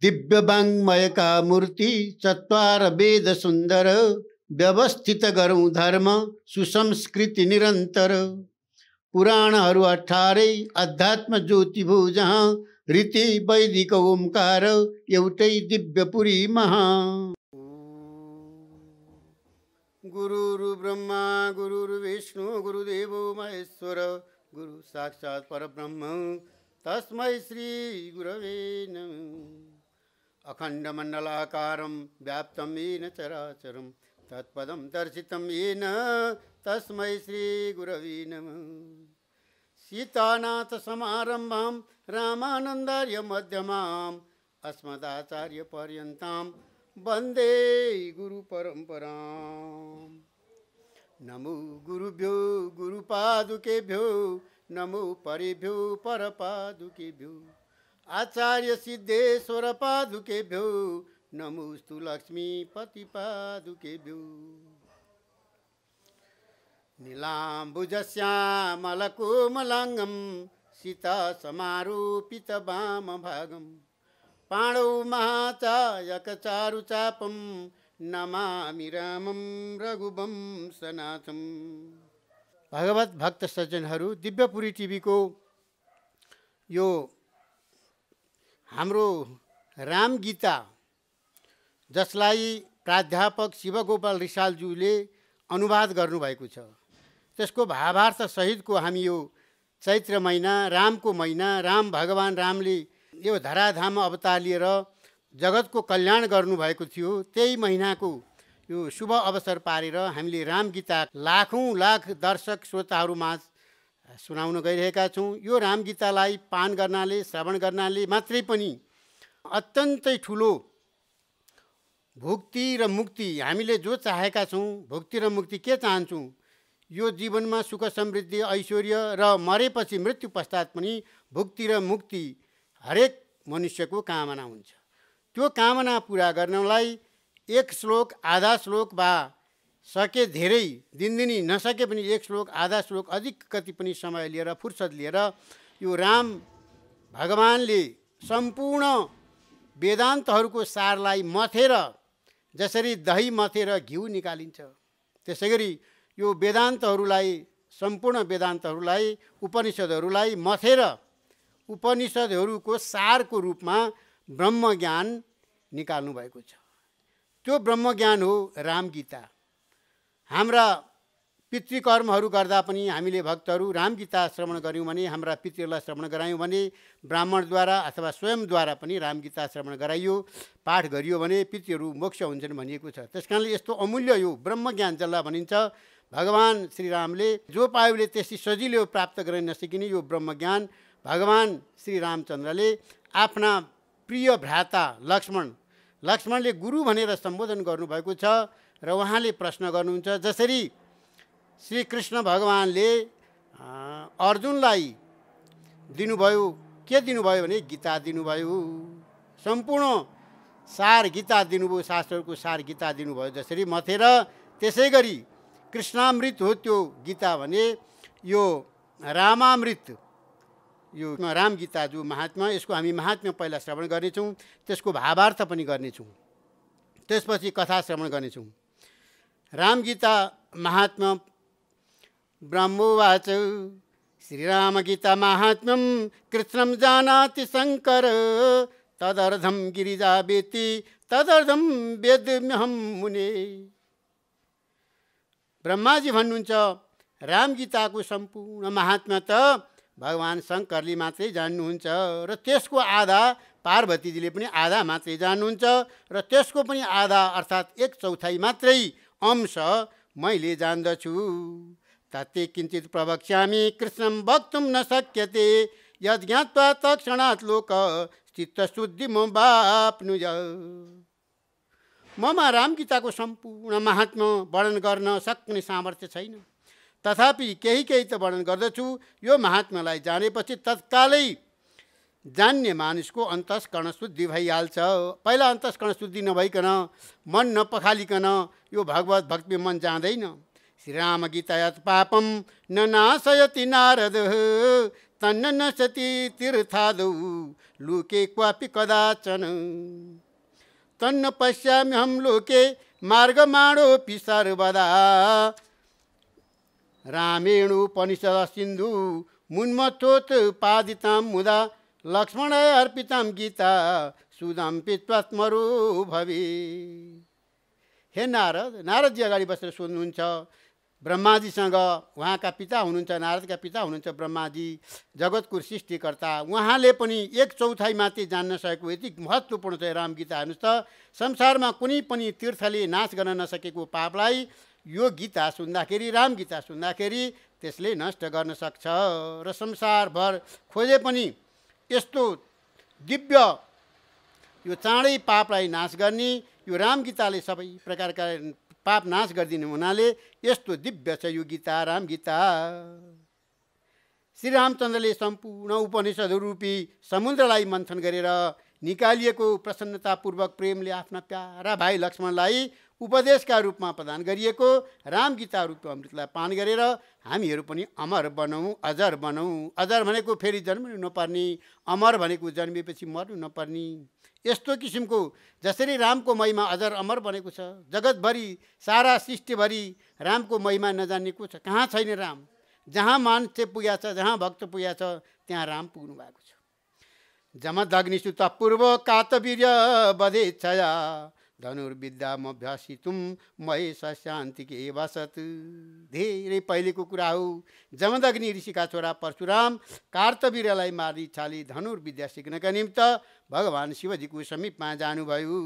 दिव्य वाङ्मय का मूर्ति चत्वार वेद सुन्दर व्यवस्थित गरौँ धर्म सुसंस्कृति निरन्तर पुराणहरू 18 अध्यात्म ज्योति भो जहाँ रीति वैदिक ओमकार एउटै दिव्यपुरी महा। गुरुर् ब्रह्मा गुरुर्विष्णु गुरुदेवो महेश्वर गुरु साक्षात् परब्रह्म तस्मै श्री गुरवे नमः। अखण्डमण्डलाकारं व्याप्तं येन चराचरं तत्पदं दर्शितं येन तस्मै श्री गुरवे नमः। सीतानाथ समारम्भां रामानन्दार्य मध्यमाम् अस्मदाचार्य पर्यन्तां वन्दे गुरु परम्पराम्। नमो गुरुभ्यो गुरुपादुकेभ्यो नमो परेभ्यो परपादुकेभ्यो आचार्य सिद्धेश्वर पादुकेभ्यो नमोस्तु लक्ष्मीपति पादुकेभ्यो। नीलाम्बुजश्यामलकोमलाङ्गं सीता समारोपित वामभागं पाणौ महाचायकचारुचापं नमामि रामं रघुवंशनाथं। भगवत भक्त सज्जनहरू, दिव्यपुरी टिभीको यो हाम्रो राम गीता, जसलाई प्राध्यापक शिवगोपाल रिसालज्यूले अनुवाद गर्नुभएको छ, त्यसको भावार्थ सहितको हामी यो चैत्र महिना, रामको महिना, राम भगवान रामले यो धराधाममा अवतार लिएर जगतको कल्याण गर्नुभएको थियो, त्यही महिनाको यो शुभ अवसर पारेर हामीले राम गीता लाखौँ लाख दर्शक श्रोताहरूमाझ सुनाउन गइरहेका छौँ। यो राम गीतालाई पान गर्नाले, श्रवण गर्नाले मात्रै पनि अत्यन्तै ठुलो भुक्ति र मुक्ति, हामीले जो चाहेका छौँ, भुक्ति र मुक्ति के चाहन्छौँ, यो जीवनमा सुख समृद्धि ऐश्वर्य र मरेपछि मृत्यु पश्चात पनि भुक्ति र मुक्ति हरेक मनुष्यको कामना हुन्छ। त्यो कामना पुरा गर्नलाई एक श्लोक, आधा श्लोक वा सके धेरै दिनदिनी, नसके पनि एक श्लोक, आधा श्लोक, अधिक कति पनि समय लिएर, फुर्सद लिएर यो राम भगवानले सम्पूर्ण वेदान्तहरूको सारलाई मथेर, जसरी दही मथेर घिउ निकालिन्छ, त्यसै गरी यो वेदान्तहरूलाई, सम्पूर्ण वेदान्तहरूलाई, उपनिषदहरूलाई मथेर उपनिषदहरूको सारको रूपमा ब्रह्मज्ञान निकाल्नु भएको छ। त्यो ब्रह्मज्ञान हो राम गीता। हाम्रा पितृकर्महरू गर्दा पनि हामीले भक्तहरू राम गीता श्रवण गऱ्यौँ भने, हाम्रा पितृहरूलाई श्रवण गरायौँ भने, ब्राह्मणद्वारा अथवा स्वयंद्वारा पनि राम गीता श्रवण गराइयो, पाठ गरियो भने पितृहरू मोक्ष हुन्छन् भनिएको छ। त्यस कारणले यस्तो अमूल्य यो ब्रह्मज्ञान जसलाई भनिन्छ, भगवान श्रीरामले जो पायोले त्यसै सजिलो प्राप्त गर्न नसकिने यो ब्रह्मज्ञान भगवान श्री रामचन्द्रले आफ्ना प्रिय भ्राता लक्ष्मणले गुरु भनेर सम्बोधन गर्नुभएको छ र उहाँले प्रश्न गर्नुहुन्छ, जसरी श्री कृष्ण भगवानले अर्जुनलाई दिनुभयो, के दिनुभयो भने गीता दिनुभयो, सम्पूर्ण सार गीता दिनुभयो, शास्त्रहरूको सार गीता दिनुभयो जसरी मथेर, त्यसै गरी कृष्णामृत हो त्यो गीता भने यो रामामृत, यो राम गीता जो महात्मा, यसको हामी महात्म्य पहिला श्रवण गर्नेछौँ, त्यसको भावार्थ पनि गर्नेछौँ, त्यसपछि कथा श्रवण गर्नेछौँ। राम गीता महात्म्य ब्रह्मोवाच श्रीराम गीता महात्म्यं कृष्णं जानाति शङ्कर तदर्धं गिरिजा वेत्ति तदर्धं वेद्म्यहं मुने। ब्रह्माजी भन्नुहुन्छ राम गीताको सम्पूर्ण महात्म्य त भगवान शङ्करले मात्रै जान्नुहुन्छ र त्यसको आधा पार्वतीजीले पनि आधा मात्रै जान्नुहुन्छ र त्यसको पनि आधा अर्थात् 1/4 मात्रै अंश मैले जान्दछु। तत्ते किञ्चित् प्रवक्ष्यामि कृष्णं वक्तुं न शक्यते यद् ज्ञात्वा तत्क्षणात् लोक चित्तशुद्धिमवाप्नुयात्। ममा राम गीताको सम्पूर्ण महात्म्य वर्णन गर्न सक्ने सामर्थ्य छैन, तथापि केही त वर्णन गर्दछु। यो महात्म्यलाई जानेपछि तत्कालै जान्ने मानिसको अन्तस्करण शुद्धि भइहाल्छ। पहिला अन्तस्करण शुद्धि नभइकन, मन नपखालिकन यो भगवत भक्ति मन जाँदैन। श्रीराम गीता यत् पापम न नाशयति नारद तन्न नशति तीर्थादौ लोके क्वापि कदाचन तन्न पश्याम्यहं लोके मार्गमाणोऽपि सर्वदा रामेणोपनिषद सिन्धु मुन्मथोत्पादितां मुदा लक्ष्मणाय अर्पितां गीता सुदां पीत्वा स्मरो भवे। हे नारद, नारदजी अगाडि बसेर सोध्नुहुन्छ ब्रह्माजीसँग। उहाँका पिता हुनुहुन्छ, नारदका पिता हुनुहुन्छ ब्रह्माजी, जगतको सृष्टिकर्ता। उहाँले पनि 1/4 मात्रै जान्न सकेको यति महत्त्वपूर्ण चाहिँ रामगीता। हेर्नुहोस् त, संसारमा कुनै पनि तीर्थले नाश गर्न नसकेको पापलाई यो गीता सुन्दाखेरि, रामगीता सुन्दाखेरि त्यसले नष्ट गर्न सक्छ। र संसारभर खोजे पनि यस्तो दिव्य, यो चाँडै पापलाई नाश गर्ने यो रामगीताले सबै प्रकारका पाप नाश गरिदिने हुनाले यस्तो दिव्य छ यो गीता, रामगीता। श्री रामचन्द्रले सम्पूर्ण उपनिषद रूपी समुद्रलाई मन्थन गरेर निकालिएको प्रसन्नतापूर्वक प्रेमले आफ्ना प्यारा भाइ लक्ष्मणलाई उपदेशका रूपमा प्रदान गरिएको रामगीता रूपको अमृतलाई पान गरेर हामीहरू पनि अमर बनौँ, अजर बनौँ। अजर भनेको फेरि जन्मिनु नपर्ने, अमर भनेको जन्मिएपछि मर्नु नपर्ने। यस्तो किसिमको जसरी रामको महिमा अजर अमर बनेको छ, जगतभरि सारा सृष्टिभरि रामको महिमा नजान्ने को छ? कहाँ छैन राम? जहाँ मान्छे पुगेको छ, जहाँ भक्त पुगेको छ, त्यहाँ राम पुग्नु भएको छ। जमदग्निसुत पूर्व कातवीर्य वधेच्छया धनुर्विद्यामभ्यसितुं महेश शान्तिके वसत्। धेरै पहिलेको कुरा हो। जमदग्नि ऋषिका छोरा परशुराम कार्तवीर्यलाई मार्ने इच्छाले धनुर्विद्या सिक्नका निमित्त भगवान् शिवजीको समीपमा जानुभयो।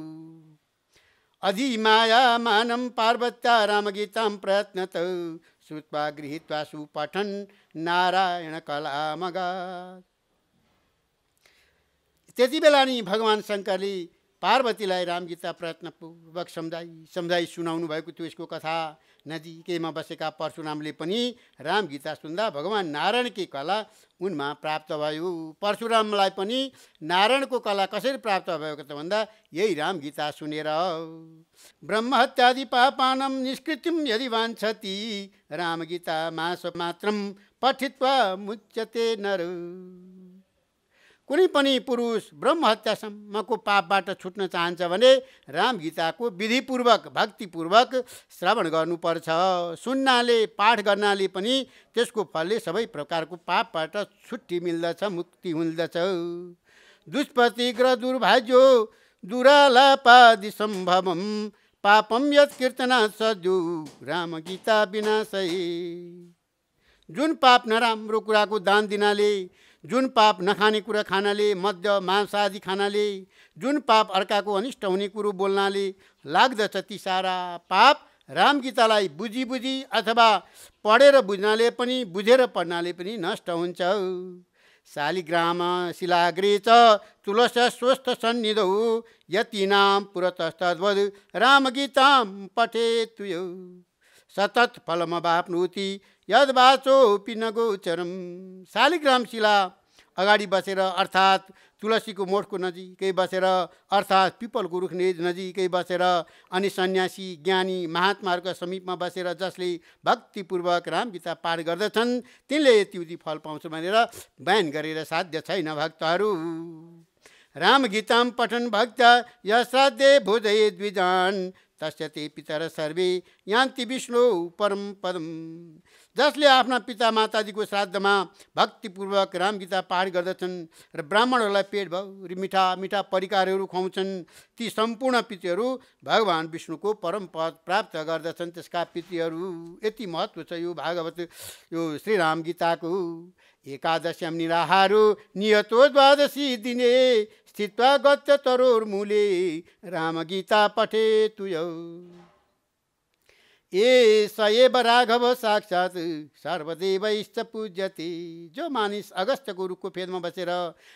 अधिमाया मानं पार्वत्या रामगीतां प्रयत्नत श्रुत्वा गृहीत्वा सुपठन् नारायण कलामगात्। त्यति बेला नि भगवान् शङ्करले पार्वतीलाई रामगीता प्रयत्नपूर्वक सम्झाइ सुनाउनु भएको थियो। यसको कथा नजिकैमा बसेका परशुरामले पनि रामगीता सुन्दा भगवान् नारायणकी कला उनमा प्राप्त भयो। परशुरामलाई पनि नारायणको कला कसरी प्राप्त भएको त भन्दा यही रामगीता सुनेर। ब्रह्महत्यादि पापानां निष्कृतिं यदि वाञ्छति रामगीता मास मात्रं पठित्वा मुच्यते नर। कुनै पनि पुरुष ब्रह्महत्यासम्मको पापबाट छुट्न चाहन्छ भने रामगीताको विधिपूर्वक भक्तिपूर्वक श्रवण गर्नुपर्छ। सुन्नाले, पाठ गर्नाले पनि त्यसको फलले सबै प्रकारको पापबाट छुट्टी मिल्दछ, मुक्ति मिल्दछ। दुष्प्रतिग्रह दुर्भाग्यो दुरालापादि सम्भवम पापम यत् कीर्तनात् सद्यो रामगीता विनाशै। जुन पाप नराम्रो कुराको दान दिनाले, जुन पाप नखाने कुरा खानाले, मद्य मांस आदि खानाले, जुन पाप अर्काको अनिष्ट हुने कुरो बोल्नाले लाग्दछ, ती सारा पाप रामगीतालाई बुझी बुझी अथवा पढेर बुझ्नाले पनि, बुझेर पढ्नाले पनि नष्ट हुन्छ। शालिग्राम शिलाग्रे च तुलस स्वस्थ सन्निधौ यतीनां पुरतस्तद्वद् रामगीतां पठेत् यो सतत फलमवाप्नोति यद्वाचोऽपि न गोचरम। शालिग्राम शिला अगाडि बसेर अर्थात् तुलसीको मोठको नजिकै बसेर अर्थात् पिपलको रुख नजिकै बसेर अनि सन्यासी ज्ञानी महात्माहरूको समीपमा बसेर जसले भक्तिपूर्वक रामगीता पाठ गर्दछन् तिनले यति फल पाउँछ भनेर बयान गरेर साध्य छैन। भक्तहरू रामगीतां पठन् भक्त्या यश्राद्धे भोजये द्विजान् तस्य ते पितर सर्वे यान्ति विष्णु परम पदम। जसले आफ्ना पिता माताजीको श्राद्धमा भक्तिपूर्वक रामगीता पाठ गर्दछन् र ब्राह्मणहरूलाई पेटभरि मिठा मिठा परिकारहरू खुवाउँछन्, ती सम्पूर्ण पितृहरू भगवान् विष्णुको परम पद प्राप्त गर्दछन्। त्यसका पितृहरू यति महत्त्व छ यो भागवत, यो श्री रामगीताको। एकादश्यां निराहारो नियतो द्वादशी दिने स्थित्वा गत्य तरोर्मूले रामगीता पठेतु यौ। एष एव राघव साक्षात् सर्वदेवैश्च पूज्यते। जो मानिस अगस्त्यको रुखको फेदमा बसेर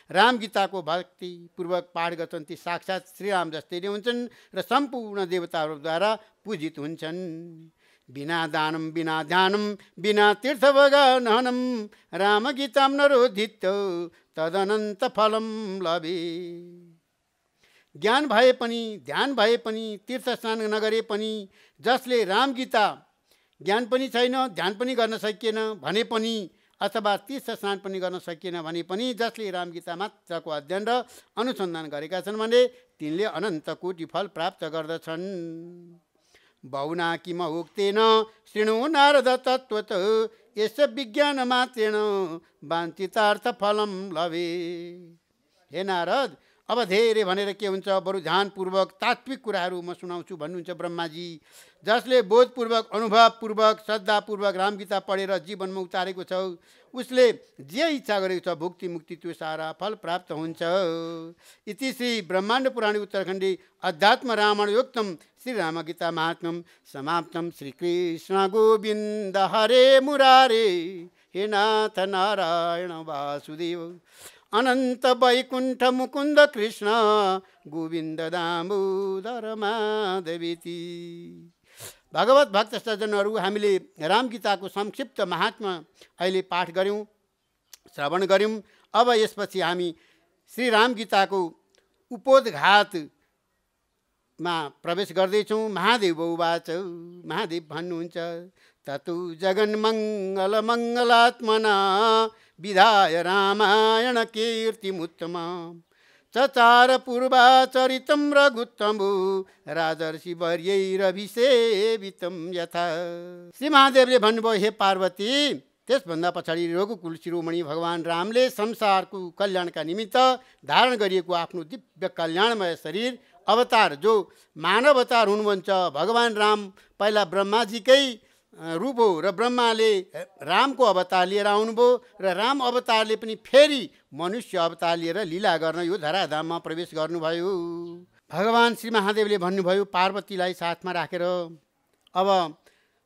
रामगीताको भक्तिपूर्वक पाठ गर्छन् ती साक्षात् श्रीराम जस्तै नै हुन्छन् र सम्पूर्ण देवताहरूद्वारा पूजित हुन्छन्। बिना दानम बिना ध्यानम बिना तीर्थवगानहनम रामगीतां नरोधित्य तदनन्त फलम लभे। ज्ञान भए पनि, ध्यान भए पनि, तीर्थ स्नान नगरे पनि, जसले रामगीता ज्ञान पनि छैन, ध्यान पनि गर्न सकिएन भने पनि अथवा तीर्थ स्नान पनि गर्न सकिएन भने पनि जसले रामगीता मात्रको अध्ययन र अनुसन्धान गरेका छन् भने तिनले अनन्त कोटि फल प्राप्त गर्दछन्। बहुना किम उक्तेन शृणु नारद तत्त्वत यस विज्ञान मात्रेण वाञ्छितार्थ फलम लभे। हे नारद, अब धेरै भनेर के हुन्छ, बरु ध्यानपूर्वक तात्विक कुराहरू म सुनाउँछु भन्नुहुन्छ ब्रह्माजी। जसले बोधपूर्वक, अनुभवपूर्वक, श्रद्धापूर्वक रामगीता पढेर जीवनमा उतारेको छ उसले जे इच्छा गरेको छ भुक्ति मुक्ति त्यो सारा फल प्राप्त हुन्छ। इति श्री ब्रह्माण्ड पुराणे उत्तरखण्डी अध्यात्म रामायणोक्तम श्री रामगीता महात्म्यम समाप्तम। श्री कृष्ण गोविन्द हरे मुरारे हे नाथ नारायण वासुदेव अनन्त वैकुण्ठ मुकुन्द कृष्ण गोविन्द दामोदर माधवेति। भगवत भक्त सज्जनहरू, हामीले रामगीताको संक्षिप्त महात्मा अहिले पाठ गऱ्यौँ, श्रवण गऱ्यौँ। अब यसपछि हामी श्री रामगीताको उपोद्घातमा प्रवेश गर्दैछौँ। महादेव उवाच, महादेव भन्नुहुन्छ, ततु जगन्मङ्गल मङ्गलात्मना विधाय रामायण कीर्तिमुत्तमा चचार पूर्वाचरितं रघुत्तमो राजर्षि वर्यैरभिसेवितं यथा। श्री महादेवले भन्नुभयो, हे पार्वती, त्यसभन्दा पछाडि रघुकुल शिरोमणि भगवान रामले संसारको कल्याणका निमित्त धारण गरिएको आफ्नो दिव्य कल्याणमय शरीर अवतार जो मानव अवतार हुनुहुन्छ। भगवान राम पहिला ब्रह्माजीकै रूप हो र ब्रह्माले रामको अवतार लिएर आउनुभयो र राम अवतारले पनि फेरि मनुष्य अवतार लिएर लीला गर्न यो धराधाममा प्रवेश गर्नुभयो। भगवान श्री महादेवले भन्नुभयो, पार्वतीलाई साथमा राखेर अब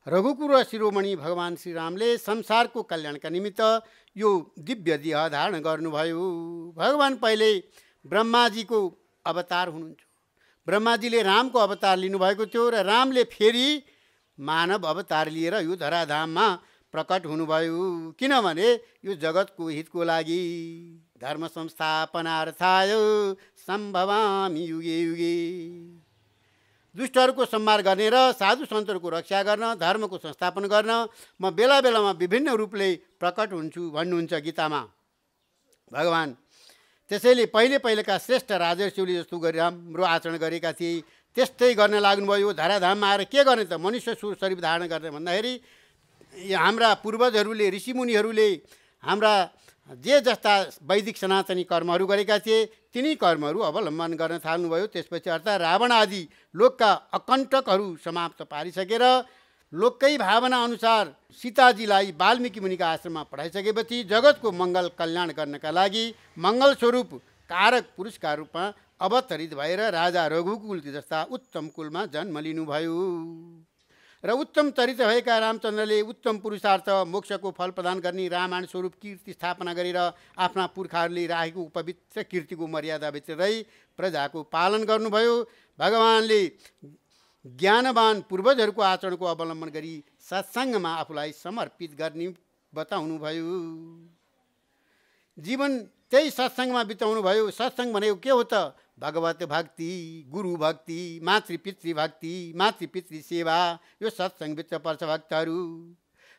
रघुकुल शिरोमणि भगवान श्री रामले संसारको कल्याणका निमित्त यो दिव्य देह धारण गर्नुभयो। भगवान पहिले ब्रह्माजीको अवतार हुनुहुन्छ। ब्रह्माजीले रामको अवतार लिनुभएको थियो र रामले फेरि मानव अवतार लिएर यो धराधाममा प्रकट हुनुभयो। किनभने यो जगतको हितको लागि धर्म संस्थापनार्थाय सम्भवामि युगे युगे। दुष्टहरूको संहार गर्ने र साधु सन्तहरूको रक्षा गर्न, धर्मको संस्थापन गर्न म बेला बेलामा विभिन्न रूपले प्रकट हुन्छु भन्नुहुन्छ गीतामा भगवान। त्यसैले पहिलेका श्रेष्ठ राजर्षिले जस्तो गरी राम्रो आचरण गरेका थिए त्यस्तै गर्न लाग्नुभयो। धराधाममा आएर के गर्ने त, मनुष्य शरीर धारण गर्ने भन्दाखेरि हाम्रा पूर्वजहरूले, ऋषिमुनिहरूले हाम्रा जे जस्ता वैदिक सनातनी कर्महरू गरेका थिए तिनी कर्महरू अवलम्बन गर्न थाल्नुभयो। त्यसपछि अर्थात् रावण आदि लोकका अकण्टकहरू समाप्त पारिसकेर लोककै भावना अनुसार सीताजीलाई वाल्मीकि मुनिका आश्रममा पठाइसकेपछि जगतको मङ्गल कल्याण गर्नका लागि मङ्गल स्वरूप कारक पुरुषका रूपमा अवतरित भएर राजा रघुकुल जस्ता उत्तम कुलमा जन्म लिनुभयो र उत्तम चरित्र भएका रामचन्द्रले उत्तम पुरुषार्थ मोक्षको फल प्रदान गर्ने रामायण स्वरूप कीर्ति स्थापना गरेर आफ्ना पुर्खाहरूले राखेको पवित्र कीर्तिको मर्यादाभित्र रही प्रजाको पालन गर्नुभयो। भगवानले ज्ञानवान पूर्वजहरूको आचरणको अवलम्बन गरी सत्सङ्गमा आफूलाई समर्पित गर्ने बताउनुभयो। जीवन त्यही सत्सङ्गमा बिताउनु भयो। सत्सङ्ग भनेको के हो त, भगवत भक्ति, गुरु भक्ति, मातृपितृ भक्ति, मातृपितृ सेवा, यो सत्सङ्गभित्र पर्छ भक्तहरू।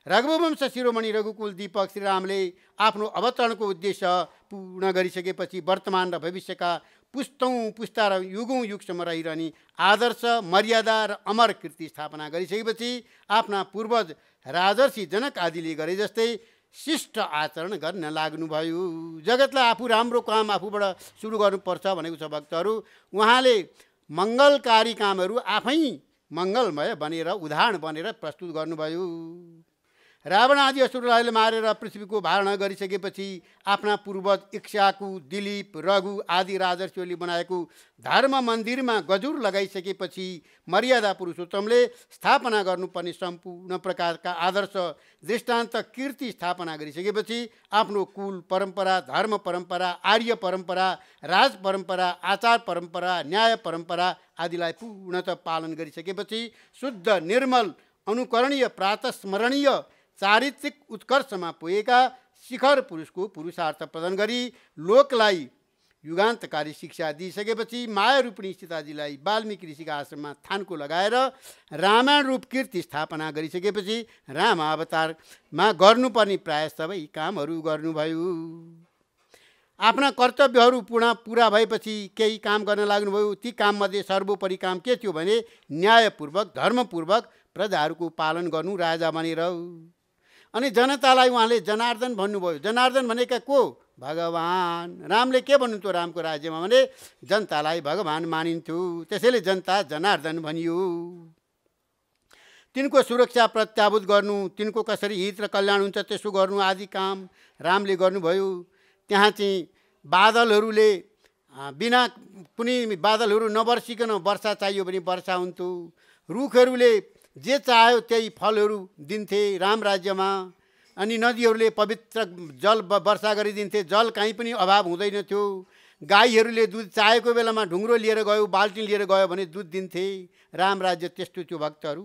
रघुवंश शिरोमणि रघुकुल दीपक श्रीरामले आफ्नो अवतरणको उद्देश्य पूर्ण गरिसकेपछि वर्तमान र भविष्यका पुस्तौँ पुस्ता र युगौँ युगसम्म रहिरहने आदर्श, मर्यादा र अमर कीर्ति स्थापना गरिसकेपछि आफ्ना पूर्वज राजर्षि जनक आदिले गरे जस्तै शिष्ट आचरण गर्न लाग्नुभयो। जगतलाई आफू राम्रो काम आफूबाट सुरु गर्नुपर्छ भनेको छ भक्तहरू। उहाँले मङ्गलकारी कामहरू आफै मङ्गलमय बनेर उदाहरण बनेर प्रस्तुत गर्नुभयो। रावण आदि असुरलाई मारेर पृथ्वीको धारण गरिसकेपछि आफ्ना पूर्वज इक्ष्वाकु, दिलीप, रघु आदि राजर्षिहरूले बनाएको धर्म मन्दिरमा गजुर लगाइसकेपछि मर्यादा पुरुषोत्तमले स्थापना गर्नुपर्ने सम्पूर्ण प्रकारका आदर्श दृष्टान्त कीर्ति स्थापना गरिसकेपछि आफ्नो कुल परम्परा, धर्म परम्परा, आर्य परम्परा, राज परम्परा, आचार परम्परा, न्याय परम्परा आदिलाई पूर्णतः पालन गरिसकेपछि शुद्ध, निर्मल, अनुकरणीय, प्रातस्मरणीय चारित्रिक उत्कर्षमा पुगेका शिखर पुरुषको पुरुषार्थ प्रदान गरी लोकलाई युगान्तकारी शिक्षा दिइसकेपछि माया रूपिणी सीताजीलाई वाल्मीकि ऋषिका आश्रममा थानको लगाएर रामायण रूप कीर्ति स्थापना गरिसकेपछि राम अवतारमा गर्नुपर्ने प्राय सबै कामहरू गर्नुभयो। आफ्ना कर्तव्यहरू पुरा भएपछि केही काम गर्न लाग्नुभयो। ती काममध्ये सर्वोपरि काम के थियो भने न्यायपूर्वक धर्मपूर्वक प्रजाहरूको पालन गर्नु राजा बनेर। अनि जनतालाई उहाँले जनार्दन भन्नुभयो। जनार्दन भनेका को? भगवान। रामले के भन्नुहुन्थ्यो रामको राज्यमा भने जनतालाई भगवान मानिन्थ्यो, त्यसैले जनता जनार्दन भनियो। तिनको सुरक्षा प्रत्याभूत गर्नु, तिनको कसरी हित र कल्याण हुन्छ त्यसो गर्नु आदि काम रामले गर्नुभयो। त्यहाँ चाहिँ बादलहरूले बिना कुनै बादलहरू नबर्सिकन वर्षा चाहियो भने वर्षा हुन्थ्यो। रुखहरूले जे चाह्यो त्यही फलहरू दिन्थे राम राज्यमा। अनि नदीहरूले पवित्र जल वर्षा गरिदिन्थे, जल कहीँ पनि अभाव हुँदैन थियो। गाईहरूले दुध चाहेको बेलामा ढुङ्ग्रो लिएर गयो, बाल्टी लिएर गयो भने दुध दिन्थे। राम राज्य त्यस्तो थियो भक्तहरू।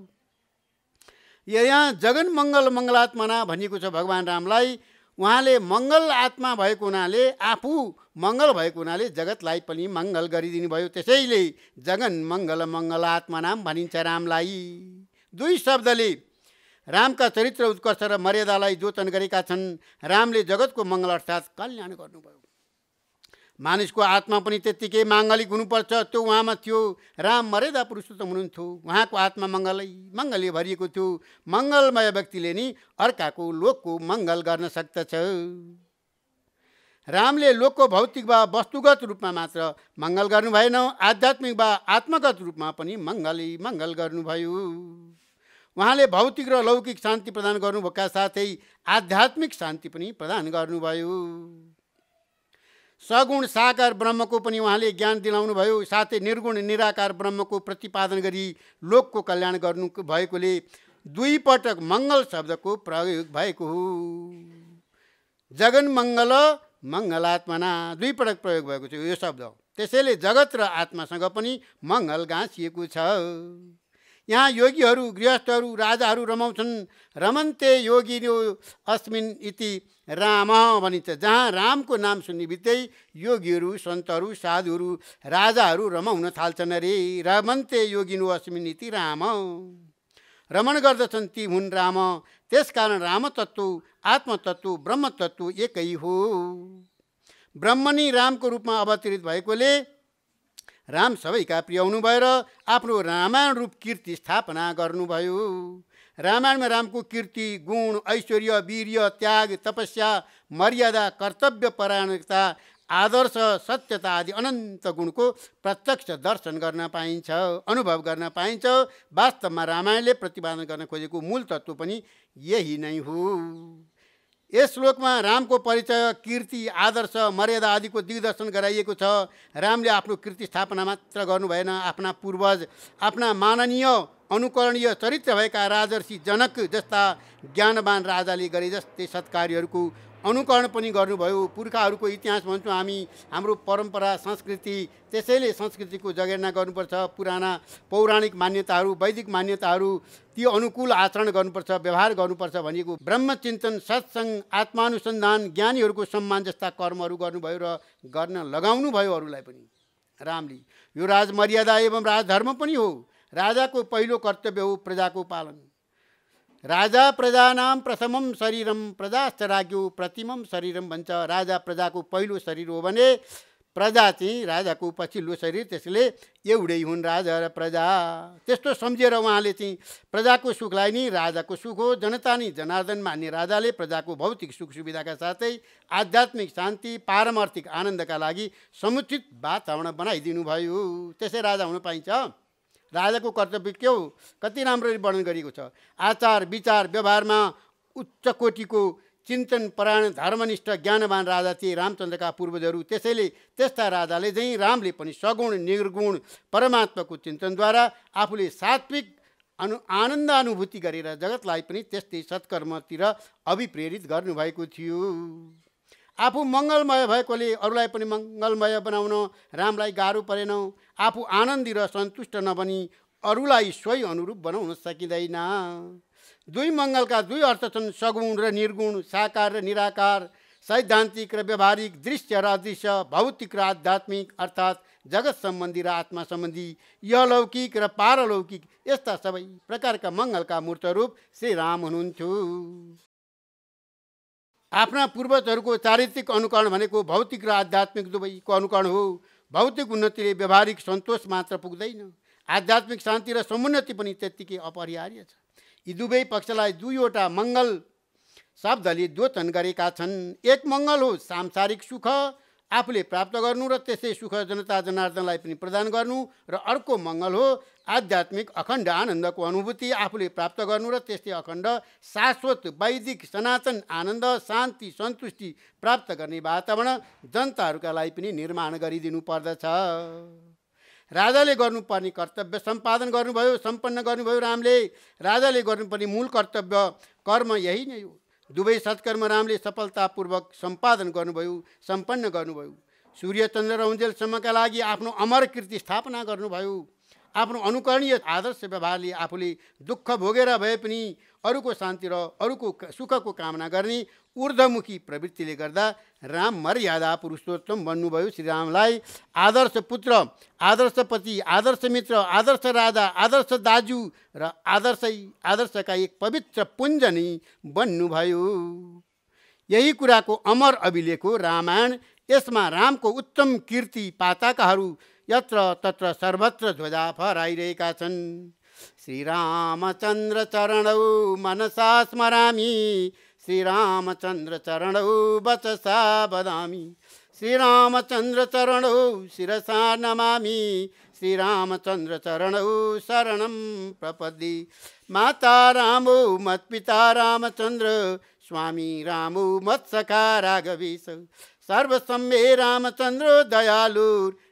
यहाँ जगन मङ्गल मङ्गलात्मना भनिएको छ भगवान् रामलाई। उहाँले मङ्गल आत्मा भएको हुनाले, आफू मङ्गल भएको हुनाले जगतलाई पनि मङ्गल गरिदिनु भयो। त्यसैले जगन मङ्गल मङ्गलात्मना भनिन्छ रामलाई। दुई शब्दले रामका चरित्र उत्कर्ष र मर्यादालाई द्योतन गरेका छन्। रामले जगतको मङ्गल अर्थात् कल्याण गर्नुभयो। मानिसको आत्मा पनि त्यत्तिकै माङ्गलिक हुनुपर्छ, त्यो उहाँमा थियो। राम मर्यादा पुरुषोत्तम हुनुहुन्थ्यो, उहाँको आत्मा मङ्गलले भरिएको थियो। मङ्गलमय व्यक्तिले नि अर्काको लोकको मङ्गल गर्न सक्दछ। रामले लोकको भौतिक वा वस्तुगत रूपमा मात्र मङ्गल गर्नु भएन, आध्यात्मिक वा आत्मगत रूपमा पनि मङ्गल गर्नुभयो। उहाँले भौतिक र लौकिक शान्ति प्रदान गर्नुभएका साथै आध्यात्मिक शान्ति पनि प्रदान गर्नुभयो। सगुण साकार ब्रह्मको पनि उहाँले ज्ञान दिलाउनु भयो। साथै निर्गुण निराकार ब्रह्मको प्रतिपादन गरी लोकको कल्याण गर्नु भएकोले दुई पटक मङ्गल शब्दको प्रयोग भएको हो। जगन मङ्गल मङ्गलात्मना दुई पटक प्रयोग भएको छ यो शब्द। त्यसैले जगत र आत्मासँग पनि मङ्गल गाँसिएको छ। यहाँ योगीहरू, गृहस्थहरू, राजाहरू रमाउँछन्। रमन्ते योगिनो अस्मिन् इति राम भनिन्छ। जहाँ रामको नाम सुन्ने बित्तिकै योगीहरू, सन्तहरू, साधुहरू, राजाहरू रमाउन थाल्छन्। अरे रमन्ते योगिनो अस्मिन् इति राम, रमण गर्दछन् ती हुन् राम। त्यसकारण रामतत्व, आत्मतत्व, ब्रह्मतत्व एकै हो। ब्रह्मनी रामको रूपमा अवतरित भएकोले राम सबैका प्रिय हुनुभयो र आफ्नो रामायण रूप कीर्ति स्थापना गर्नुभयो। रामायणमा रामको कीर्ति, गुण, ऐश्वर्य, वीर्य, त्याग, तपस्या, मर्यादा, कर्तव्य परायणता, आदर्श, सत्यता आदि अनन्त गुणको प्रत्यक्ष दर्शन गर्न पाइन्छ, अनुभव गर्न पाइन्छ। वास्तवमा रामायणले प्रतिपादन गर्न खोजेको मूल तत्त्व पनि यही नै हो। यस श्लोकमा रामको परिचय, कीर्ति, आदर्श, मर्यादा आदिको दिग्दर्शन गराइएको छ। रामले आफ्नो कीर्ति स्थापना मात्र गर्नु भएन, आफ्ना पूर्वज, आफ्ना माननीय अनुकरणीय चरित्र भएका राजर्षि जनक जस्ता ज्ञानवान राजाले गरे जस्तै सत्कार्यहरूको अनुकरण पनि गर्नुभयो। पुर्खाहरूको इतिहास भन्छौँ हामी, हाम्रो परम्परा, संस्कृति। त्यसैले संस्कृतिको जगेर्ना गर्नुपर्छ। पुराना पौराणिक मान्यताहरू, वैदिक मान्यताहरू, ती अनुकूल आचरण गर्नुपर्छ, व्यवहार गर्नुपर्छ भनिएको ब्रह्मचिन्तन, सत्सङ्ग, आत्मानुसन्धान, ज्ञानीहरूको सम्मान जस्ता कर्महरू गर्नुभयो र गर्न लगाउनु भयो अरूलाई पनि रामले। यो राजमर्यादा एवं राजधर्म पनि हो। राजाको पहिलो कर्तव्य हो प्रजाको पालन। राजा प्रजानाम प्रथमम शरीरम प्रजाश्च राज्ञो प्रतिमम शरीरम भन्छ। राजा प्रजाको पहिलो शरीर हो भने प्रजा चाहिँ राजाको पछिल्लो शरीर। त्यसले एउटै हुन् राजा र प्रजा। त्यस्तो सम्झेर उहाँले चाहिँ प्रजाको सुखलाई नि राजाको सुख हो, जनता नि जनार्दन मान्ने राजाले प्रजाको भौतिक सुख सुविधाका साथै आध्यात्मिक शान्ति, पारमार्थिक आनन्दका लागि समुचित वातावरण बनाइदिनु भयो। त्यसै राजा हुन पाइन्छ। राजाको कर्तव्य के हो? कति राम्ररी वर्णन गरिएको छ। आचार विचार व्यवहारमा उच्च कोटिको चिन्तन परायण धर्मनिष्ठ ज्ञानवान राजा थिए रामचन्द्रका पूर्वजहरू। त्यसैले त्यस्ता राजाले चाहिँ रामले पनि सगुण निर्गुण परमात्माको चिन्तनद्वारा आफूले सात्विक आनन्दानुभूति गरेर जगतलाई पनि त्यस्तै सत्कर्मतिर अभिप्रेरित गर्नुभएको थियो। आफू मङ्गलमय भएकोले अरूलाई पनि मङ्गलमय बनाउन रामलाई गाह्रो परेन। आफू आनन्दी र सन्तुष्ट नबनी अरूलाई सोही अनुरूप बनाउन सकिँदैन। दुई मङ्गलका दुई अर्थ छन्, सगुण र निर्गुण, साकार र निराकार। सैद्धान्तिक र व्यवहारिक, दृश्य र अदृश्य, भौतिक र आध्यात्मिक अर्थात् जगत सम्बन्धी र आत्मा सम्बन्धी, यलौकिक र पारलौकिक यस्ता सबै प्रकारका मङ्गलका मूर्त रूप श्री राम हुनुहुन्थ्यो। आफ्ना पूर्वजहरूको चारित्रिक अनुकरण भनेको भौतिक र आध्यात्मिक दुवैको अनुकरण हो। भौतिक उन्नतिले व्यवहारिक सन्तोष मात्र पुग्दैन, आध्यात्मिक शान्ति र समुन्नति पनि त्यत्तिकै अपरिहार्य छ। यी दुवै पक्षलाई दुईवटा मङ्गल शब्दले द्योतन गरेका छन्। एक मङ्गल हो सांसारिक सुख आफूले प्राप्त गर्नु र त्यसै सुख जनता जनार्दनलाई पनि प्रदान गर्नु, र अर्को मङ्गल हो आध्यात्मिक अखण्ड आनन्दको अनुभूति आफूले प्राप्त गर्नु र त्यसै अखण्ड शाश्वत वैदिक सनातन आनन्द शान्ति सन्तुष्टि प्राप्त गर्ने वातावरण जनताहरूका लागि पनि निर्माण गरिदिनु पर्दछ। राजाले गर्नुपर्ने कर्तव्य सम्पादन गर्नुभयो, सम्पन्न गर्नुभयो रामले। राजाले गर्नुपर्ने मूल कर्तव्य कर्म यही नै हो। दुवै सत्कर्म रामले सफलतापूर्वक सम्पादन गर्नुभयो, सम्पन्न गर्नुभयो। सूर्य चन्द्र र उन्जेलसम्मका लागि आफ्नो अमर कीर्ति स्थापना गर्नुभयो। आफ्नो अनुकरणीय आदर्श व्यवहारले आफूले दुःख भोगेर भए पनि अरूको शान्ति र अरूको सुखको कामना गर्ने ऊर्ध्वमुखी प्रवृत्तिले गर्दा राम मर्यादा पुरुषोत्तम बन्नुभयो। श्रीरामलाई आदर्श पुत्र, आदर्श पति, आदर्श मित्र, आदर्श राजा, आदर्श दाजु र आदर्शका एक पवित्र पुञ्ज नै बन्नुभयो। यही कुराको अमर अभिलेख हो रामायण। यसमा रामको उत्तम कीर्ति पाताकाहरू यत्र तत्र सर्वत्र ध्वजा फहराइरहेका छन्। श्रीरामचन्द्र चरणौ मनसा स्मरामि, श्रीरामचन्द्र चरणौ वचसा वदामि, श्रीरामचन्द्र चरणौ शिरसा नमामि, श्रीरामचन्द्र चरणौ शरणं प्रपद्ये। माता रामो मत्पिता रामचन्द्र, स्वामी रामो मत्सखा राघवेश, सर्वसम्मे रामचन्द्र दयालु,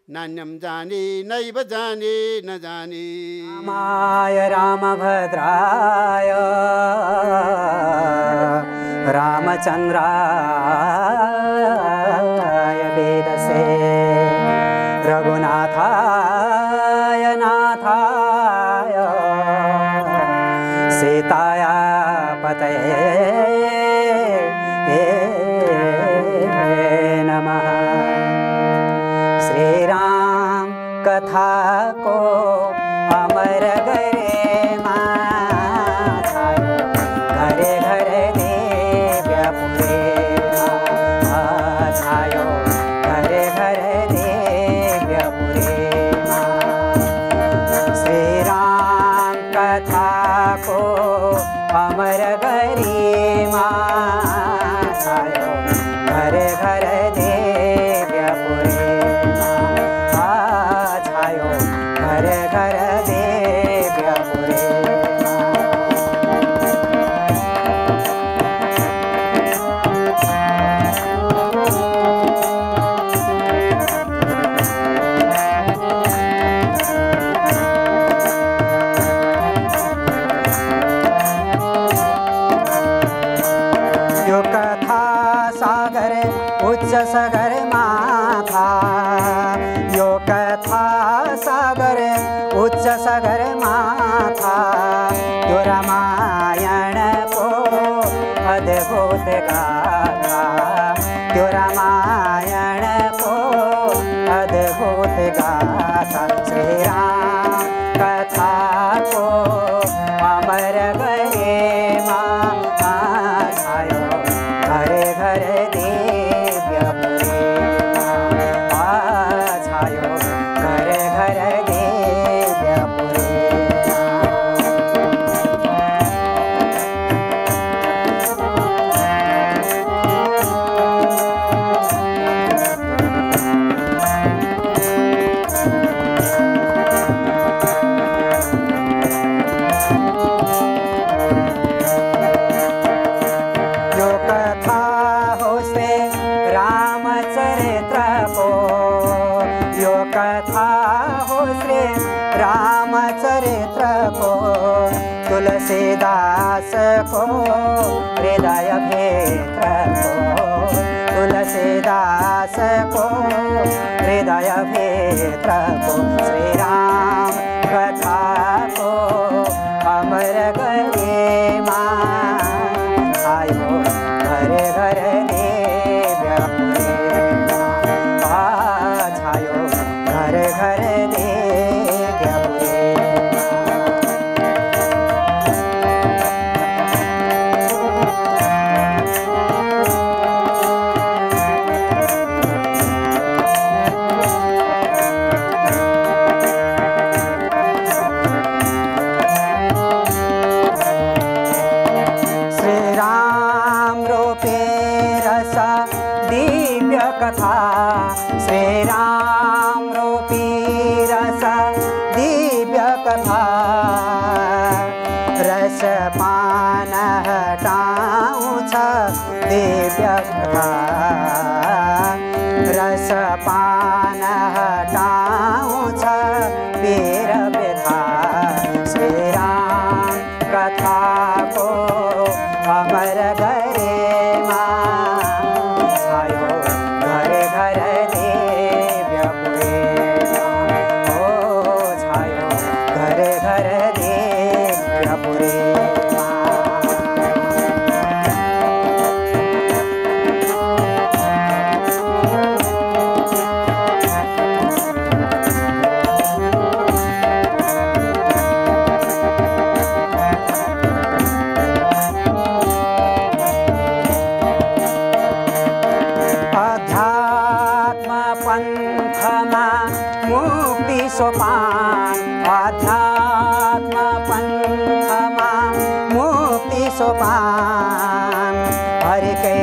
नान्यं जाने नैव जाने न जाने। रामाय रामभद्राय रामचन्द्राय वेदसे, रघुनाथाय नाथाय सीताय पतये नमः। श्री राम कथा को अमर करे घरे घरे दिव्य पुरे छायो, घरे घरे दिव्य पुरे। श्री राम कथा को अमर गरिमा छायो, घरे घरे दिव्य पुरे छायो, घरे घरे दिव्य पुरे। यो कथा सागर उच्च सागर माथा, यो कथा सागर उच्च सागर माथा, यो रामायण को अद्भुत गाथा, यो रामायण को अद्भुत गाथा। श्री राम कथा को अमर गरिमा छायो, घरे घरे दिव्य पुरे छायो, घरे घरे दिव्य पुरे। यो कथा हो श्री रामचरित्र को, यो कथा हो श्री रामचरित्र को, तुलसीदास को हृदय भेत्र को, तुलसीदास को हृदय भेत्र को। श्री राम कथा को अमर गरिमा छायो, घरे घरे दिव्य कथा रस पान हटाउँछ दिव्य कथा रस पान हटाउँछ वीर व्यथा श्री राम कथाको अमर गरेमा छायो घर घर दिव्य पुरेमा ओ छायो घर घर दिव्य पुरेमा पन्थमा मुक्ति सोपान अध्यात्म पन्थमा मुक्ति सोपान हरिकै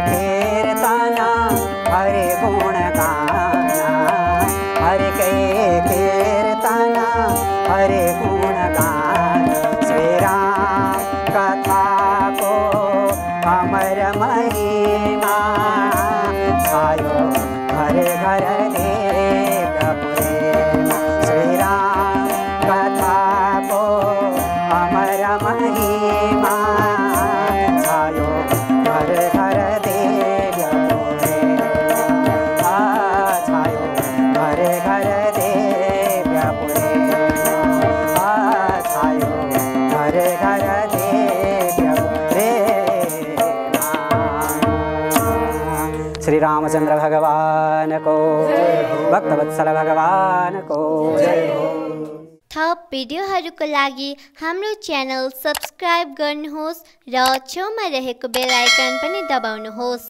कीर्तन हरि गुण गाना हरिकै कीर्तन हरि गुण गाना श्री राम कथाको अमर महिमा छायो घर घर दिव्य पुरेमा श्री राम कथाको अमर महिमा छायो घर घर दिव्य पुरेमा छायो घर घर दिव्य पुरेमा छायो घर घर दिव्य पुरेमा। श्री रामचंद्र भगवान को भक्तवत्सल भगवान को जय हो। थप भिडियोहरूको लागि हाम्रो च्यानल सब्स्क्राइब गर्नुहोस् र छेउमा रहेको बेल आइकन पनि दबाउनुहोस्।